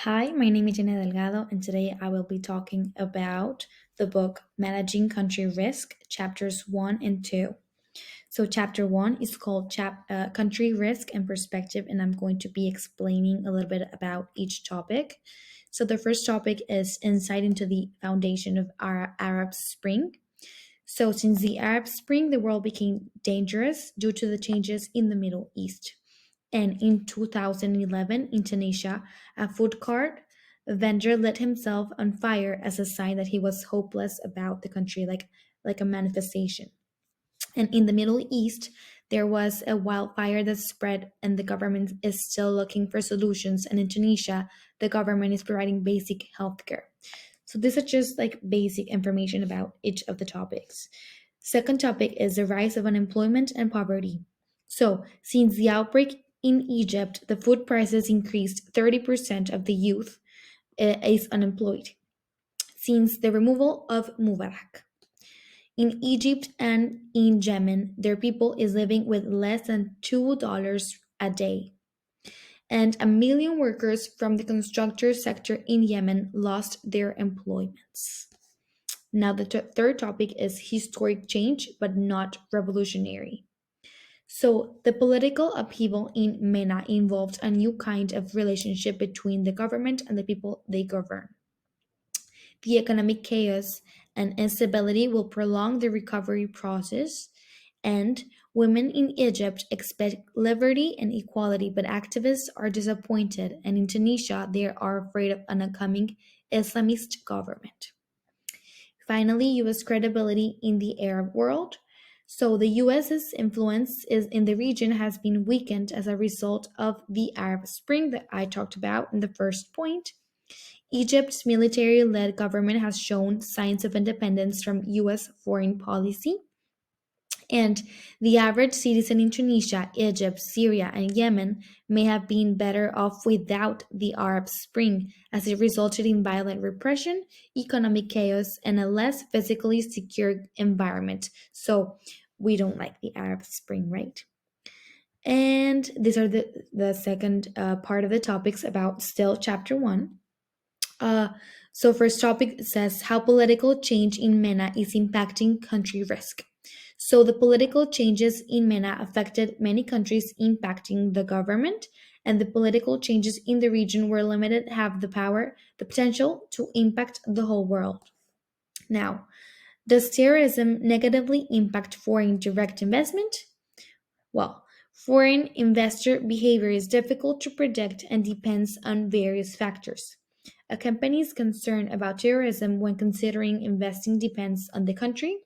Hi, my name is Yenia Delgado, and today I will be talking about the book Managing Country Risk, chapters 1 and 2. So, chapter 1 is called Country Risk and Perspective, and I'm going to be explaining a little bit about each topic. So, the first topic is insight into the foundation of Arab Spring. So, since the Arab Spring, the world became dangerous due to the changes in the Middle East. And in 2011, in Tunisia, a food cart vendor lit himself on fire as a sign that he was hopeless about the country, like a manifestation. And in the Middle East, there was a wildfire that spread, and the government is still looking for solutions. And in Tunisia, the government is providing basic healthcare. So, this is just like basic information about each of the topics. Second topic is the rise of unemployment and poverty. So, since the outbreak in Egypt, the food prices increased. 30% of the youth is unemployed since the removal of Mubarak. In Egypt and in Yemen, their people is living with less than $2 a day. And a million workers from the construction sector in Yemen lost their employments. Now, the third topic is historic change, but not revolutionary. So, the political upheaval in MENA involved a new kind of relationship between the government and the people they govern. The economic chaos and instability will prolong the recovery process, and women in Egypt expect liberty and equality, but activists are disappointed, and in Tunisia, they are afraid of an upcoming Islamist government. Finally, US credibility in the Arab world. So the US's influence is in the region has been weakened as a result of the Arab Spring that I talked about in the first point. Egypt's military led government has shown signs of independence from US foreign policy. And the average citizen in Tunisia, Egypt, Syria, and Yemen may have been better off without the Arab Spring, as it resulted in violent repression, economic chaos, and a less physically secure environment. So, we don't like the Arab Spring, right? And these are the second part of the topics about still chapter 1. Uh, so first topic says how political change in MENA is impacting country risk. So the political changes in MENA affected many countries, impacting the government, and the political changes in the region were limited have the potential to impact the whole world. Now, does terrorism negatively impact foreign direct investment? Well, foreign investor behavior is difficult to predict and depends on various factors. A company's concern about terrorism when considering investing depends on the country.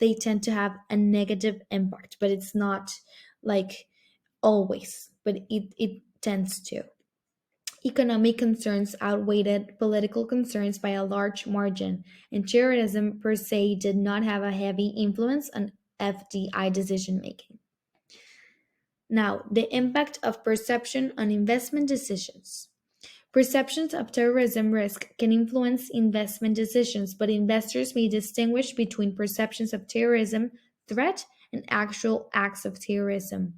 They tend to have a negative impact, but it's not like always, but it tends to. Economic concerns outweighed political concerns by a large margin, and terrorism per se did not have a heavy influence on FDI decision making. Now, the impact of perception on investment decisions. Perceptions of terrorism risk can influence investment decisions, but investors may distinguish between perceptions of terrorism threat and actual acts of terrorism.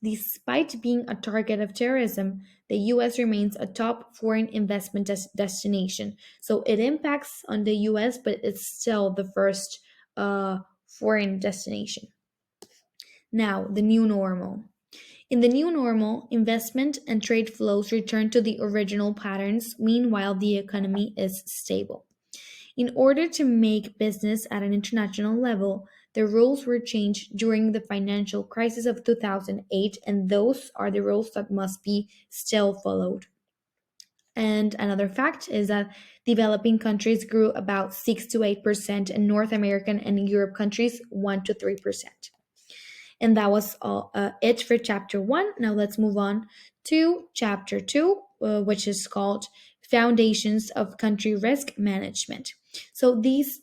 Despite being a target of terrorism, the US remains a top foreign investment destination. So it impacts on the US, but it's still the first foreign destination. Now, the new normal. In the new normal, investment and trade flows return to the original patterns. Meanwhile, the economy is stable. In order to make business at an international level, the rules were changed during the financial crisis of 2008, and those are the rules that must be still followed. And another fact is that developing countries grew about 6 to 8%, and North American and Europe countries 1 to 3%. And that was all it for chapter 1. Now let's move on to chapter 2, which is called Foundations of Country Risk Management. So this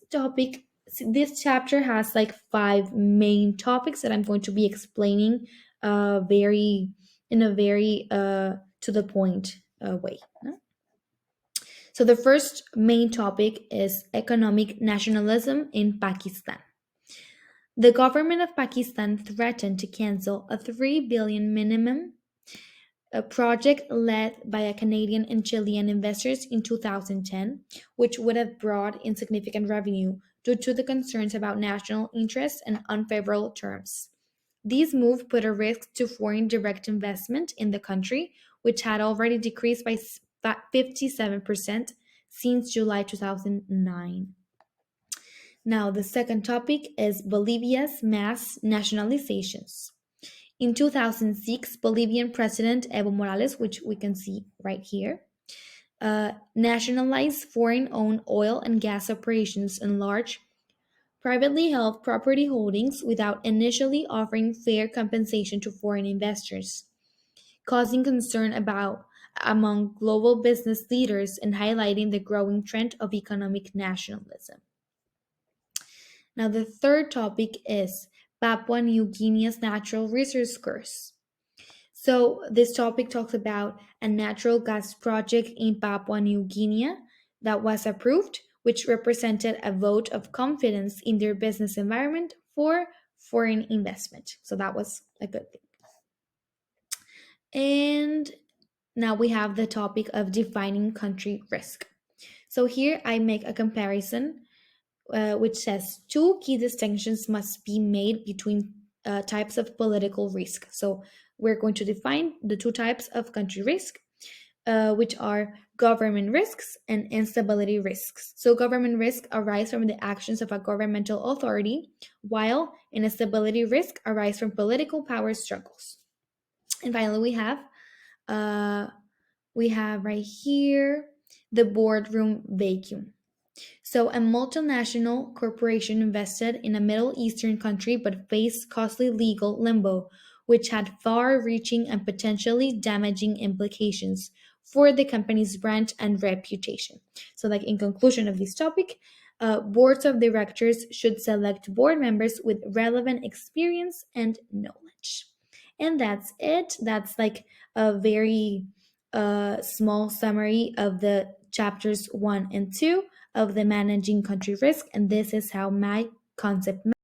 chapter has like 5 main topics that I'm going to be explaining very in a very to the point way. No? So the first main topic is economic nationalism in Pakistan. The government of Pakistan threatened to cancel a 3 billion minimum a project led by a Canadian and Chilean investors in 2010, which would have brought in significant revenue due to the concerns about national interests and unfavorable terms. These moves put a risk to foreign direct investment in the country, which had already decreased by 57% since July 2009. Now, the second topic is Bolivia's mass nationalizations. In 2006, Bolivian President Evo Morales, which we can see right here, nationalized foreign owned oil and gas operations and large privately held property holdings without initially offering fair compensation to foreign investors, causing concern about among global business leaders and highlighting the growing trend of economic nationalism. Now, the third topic is Papua New Guinea's natural resource curse. So, this topic talks about a natural gas project in Papua New Guinea that was approved, which represented a vote of confidence in their business environment for foreign investment. So, that was a good thing. And now we have the topic of defining country risk. So, here I make a comparison which says two key distinctions must be made between types of political risk. So we're going to define the two types of country risk, which are government risks and instability risks. So government risk arise from the actions of a governmental authority, while instability risk arise from political power struggles. And finally, uh, we have right here the boardroom vacuum. So, a multinational corporation invested in a Middle Eastern country but faced costly legal limbo, which had far reaching and potentially damaging implications for the company's brand and reputation. So, like in conclusion of this topic, boards of directors should select board members with relevant experience and knowledge. And that's it. That's like a very small summary of the chapters 1 and 2 of the managing country risk, and this is how my concept